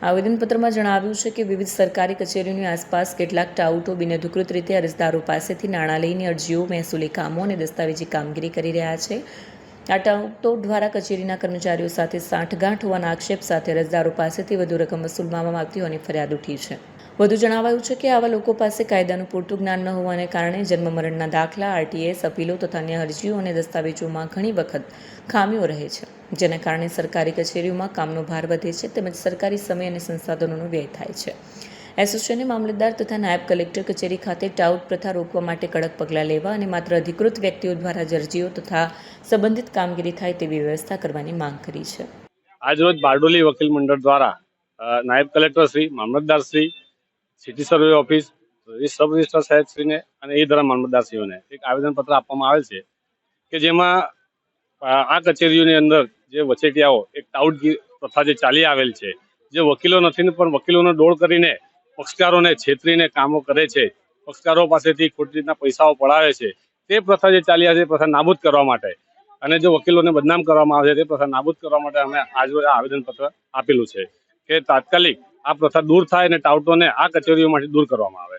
આવેદનપત્રમાં જણાવ્યું છે કે વિવિધ સરકારી કચેરીઓની આસપાસ કેટલાક ટાઉટો બિનઅધિકૃત રીતે અરજદારો પાસેથી નાણાં લઈને અરજીઓ, મહેસૂલી કામો અને દસ્તાવેજી કામગીરી કરી રહ્યા છે. આ ટાઉટો દ્વારા કચેરીના કર્મચારીઓ સાથે સાંઠગાંઠ હોવાના આક્ષેપ સાથે અરજદારો પાસેથી વધુ રકમ વસૂલવામાં આવતી હોવાની ફરિયાદ ઉઠી છે. વધુ જણાવાયું છે કે આવા લોકો પાસે કાયદાનું પૂરતું જ્ઞાન ન હોવાને કારણે જન્મ મરણના દાખલા, આરટીએસ, અપીલો તથા અન્ય અરજીઓ અને દસ્તાવેજોમાં ઘણી વખત ખામીઓ રહે છે, જેના કારણે સરકારી કચેરીઓમાં કામનો ભાર વધે છે તેમજ સરકારી સમય અને સંસાધનોનો વ્યય થાય છે. એસોસિએશને મામલતદાર તથા નાયબ કલેક્ટર કચેરી ખાતે ટાઉટ પ્રથા રોકવા માટે કડક પગલાં લેવા અને માત્ર અધિકૃત વ્યક્તિઓ દ્વારા જ અરજીઓ તથા સંબંધિત કામગીરી થાય તેવી વ્યવસ્થા કરવાની માંગ કરી છે. આજરોજ બારડોલી વકીલ મંડળ દ્વારા નાયબ કલેક્ટર શ્રી, મામલતદાર Shri, city survey office, sub registrar સાહેબશ્રીને અને એ દ્વારા મામલતદારશ્રીઓને એક આવેદનપત્ર આપવામાં આવેલ છે કે જેમાં આ કચેરીઓની અંદર જે વચેટિયાઓ એક ટાઉટ પ્રથા જે ચાલી આવેલ છે, જે વકીલો નથી પણ વકીલોનો ડોળ કરીને પક્ષકારોને છેતરીને કામો કરે છે, પક્ષકારો પાસેથી ખોટી રીતના પૈસાઓ પડાવે છે, તે પ્રથા જે ચાલી આવે છે પ્રથા નાબૂદ કરવા માટે અને જો વકીલોને બદનામ કરવામાં આવે છે તે પ્રથા નાબૂદ કરવા માટે અમે આજે આવેદનપત્ર આપેલું છે કે તાત્કાલિક આ પ્રથા દૂર થાય અને ટાઉટોને આ કચેરીઓમાંથી દૂર કરવામાં આવે.